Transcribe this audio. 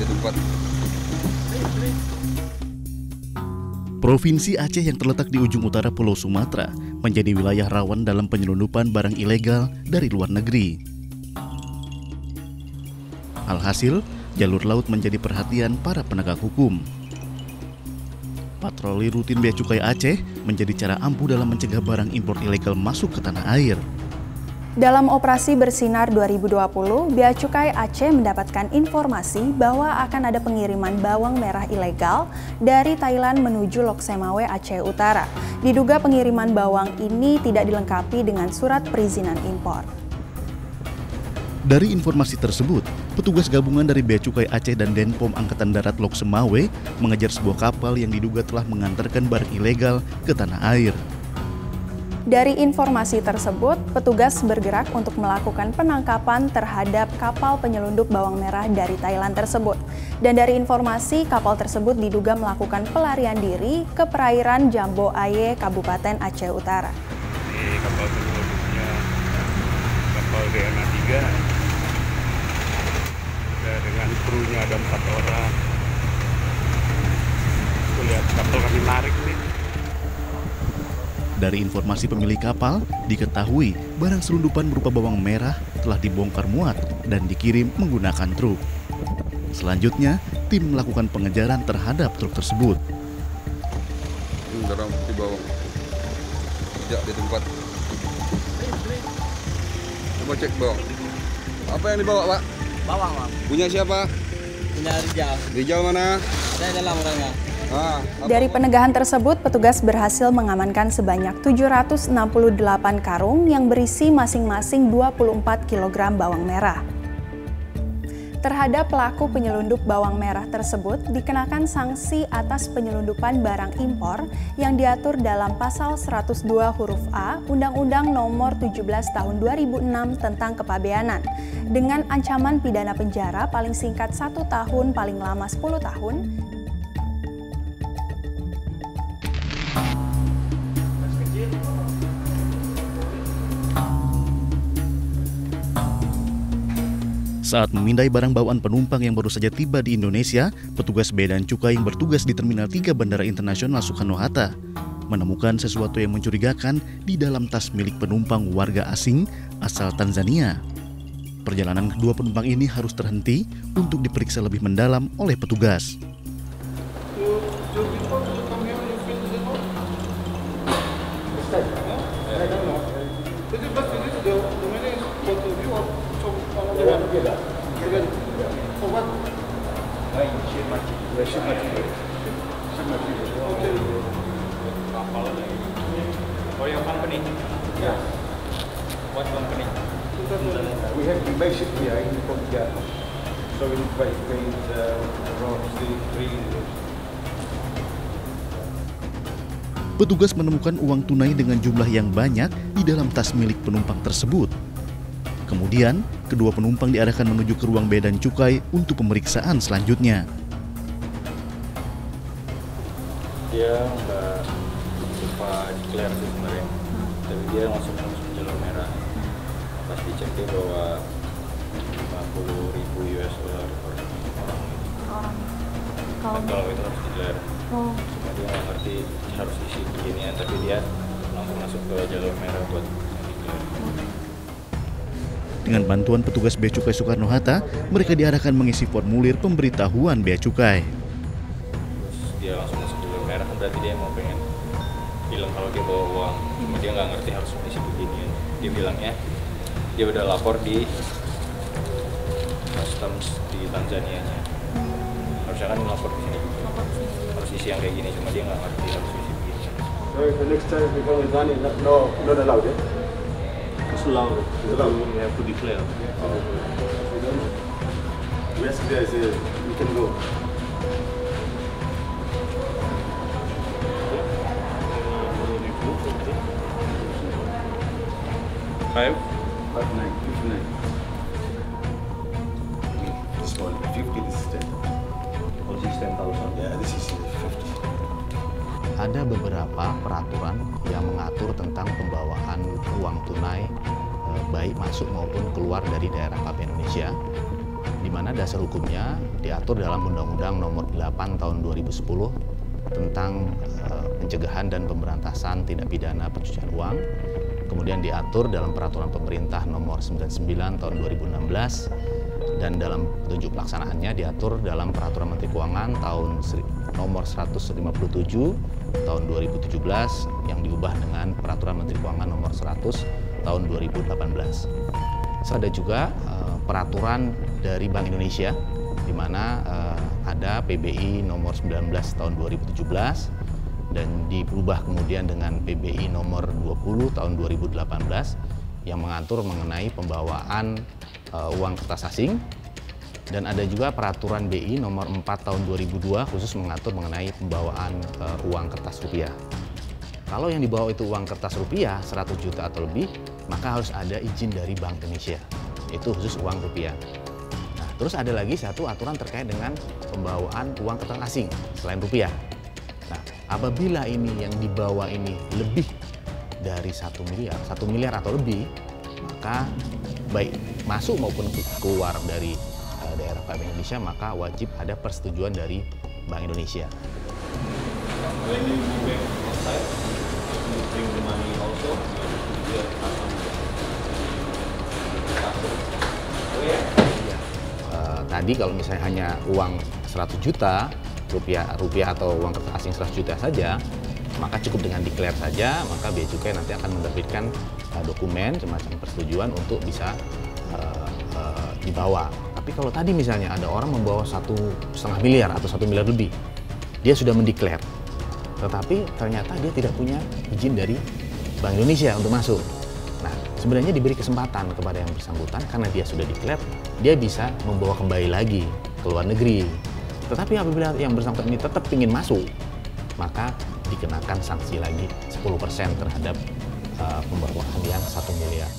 di tempat. Provinsi Aceh yang terletak di ujung utara Pulau Sumatera menjadi wilayah rawan dalam penyelundupan barang ilegal dari luar negeri. Alhasil, jalur laut menjadi perhatian para penegak hukum. Patroli rutin Bea Cukai Aceh menjadi cara ampuh dalam mencegah barang impor ilegal masuk ke tanah air. Dalam operasi Bersinar 2020, Bea Cukai Aceh mendapatkan informasi bahwa akan ada pengiriman bawang merah ilegal dari Thailand menuju Lok Semawe, Aceh Utara. Diduga pengiriman bawang ini tidak dilengkapi dengan surat perizinan impor. Dari informasi tersebut, petugas gabungan dari Bea Cukai Aceh dan Denpom Angkatan Darat Lok Semawe mengejar sebuah kapal yang diduga telah mengantarkan barang ilegal ke tanah air. Dari informasi tersebut, petugas bergerak untuk melakukan penangkapan terhadap kapal penyelundup bawang merah dari Thailand tersebut. Dan dari informasi, kapal tersebut diduga melakukan pelarian diri ke perairan Jambo Aye, Kabupaten Aceh Utara. Di kapal penyelundupnya kapal DNA 3 dengan krunya ada 4 orang. Tuh lihat kapal kami narik nih. Dari informasi pemilik kapal, diketahui barang selundupan berupa bawang merah telah dibongkar muat dan dikirim menggunakan truk. Selanjutnya, tim melakukan pengejaran terhadap truk tersebut. Barang bukti bawang. Tidak di tempat. Coba cek bawang. Apa yang dibawa, Pak? Bawang, Bang. Punya siapa? Punya Rijal. Rijal mana? Saya dalam orangnya. Dari penegahan tersebut, petugas berhasil mengamankan sebanyak 768 karung yang berisi masing-masing 24 kg bawang merah. Terhadap pelaku penyelundup bawang merah tersebut dikenakan sanksi atas penyelundupan barang impor yang diatur dalam Pasal 102 huruf A Undang-Undang Nomor 17 Tahun 2006 tentang Kepabeanan dengan ancaman pidana penjara paling singkat 1 tahun paling lama 10 tahun. Saat memindai barang bawaan penumpang yang baru saja tiba di Indonesia, petugas Bea dan Cukai yang bertugas di Terminal 3 Bandara Internasional Soekarno-Hatta menemukan sesuatu yang mencurigakan di dalam tas milik penumpang warga asing asal Tanzania. Perjalanan kedua penumpang ini harus terhenti untuk diperiksa lebih mendalam oleh petugas. Oh, your company? Yeah. What company? We have the basic here in Pontianak. So we need to pay around 3. Petugas menemukan uang tunai dengan jumlah yang banyak di dalam tas milik penumpang tersebut. Kemudian, kedua penumpang diarahkan menuju ke ruang Bea dan Cukai untuk pemeriksaan selanjutnya. Dia nggak lupa declare sih sebenarnya, tapi dia langsung jalur merah. Pas dicek dia bawa 50.000 US dollar per orang. Kalau itu harus declare. Cuma dia nggak ngerti harus isi beginian, tapi dia langsung masuk ke jalur merah buat declare. Dengan bantuan petugas Bea Cukai Soekarno-Hatta, mereka diarahkan mengisi formulir pemberitahuan Bea Cukai. Terus dia langsung masuk jalur merah, berarti dia mau pengen bilang kalau dia bawa uang, cuma dia nggak ngerti harus isi beginian. Dia bilangnya dia udah lapor di customs di Tanzania-nya. Harusnya kan lapor di sini. Harus isi yang kayak gini, cuma dia nggak ngerti harus isi begini. So the next time we come in Zani, not allowed, yeah? It's allowed. You have to declare. Yes, guys, we can go. Five? 59. This one, 50, this is 10. Oh, this is 10,000. Yeah, this is 50. Ada beberapa peraturan yang mengatur tentang pembawaan uang tunai baik masuk maupun keluar dari daerah KP Indonesia, di mana dasar hukumnya diatur dalam Undang-Undang Nomor 8 Tahun 2010 tentang pencegahan dan pemberantasan tindak pidana pencucian uang. Kemudian diatur dalam Peraturan Pemerintah Nomor 99 Tahun 2016 dan dalam petunjuk pelaksanaannya diatur dalam Peraturan Menteri Keuangan Nomor 157 Tahun 2017 yang diubah dengan Peraturan Menteri Keuangan Nomor 100 Tahun 2018. So, ada juga peraturan dari Bank Indonesia di mana ada PBI Nomor 19 Tahun 2017 dan diubah kemudian dengan PBI Nomor 20 Tahun 2018 yang mengatur mengenai pembawaan uang kertas asing, dan ada juga peraturan BI Nomor 4 Tahun 2002 khusus mengatur mengenai pembawaan uang kertas rupiah. Kalau yang dibawa itu uang kertas rupiah 100 juta atau lebih, maka harus ada izin dari Bank Indonesia. Itu khusus uang rupiah. Nah, terus ada lagi satu aturan terkait dengan pembawaan uang kertas asing selain rupiah. Nah, apabila ini yang dibawa ini lebih dari 1 miliar atau lebih, maka baik masuk maupun keluar dari daerah Bank Indonesia, maka wajib ada persetujuan dari Bank Indonesia. Tadi kalau misalnya hanya uang 100 juta rupiah atau uang kertas asing 100 juta saja, maka cukup dengan declare saja, maka Bea Cukai nanti akan menerbitkan dokumen semacam persetujuan untuk bisa dibawa. Tapi kalau tadi misalnya ada orang membawa 1,5 miliar atau 1 miliar lebih, dia sudah mendeklar, tetapi ternyata dia tidak punya izin dari Bank Indonesia untuk masuk. Nah, sebenarnya diberi kesempatan kepada yang bersangkutan karena dia sudah deklar, dia bisa membawa kembali lagi ke luar negeri. Tetapi apabila yang bersangkutan ini tetap ingin masuk, maka dikenakan sanksi lagi 10% terhadap pembawaan yang 1 miliar.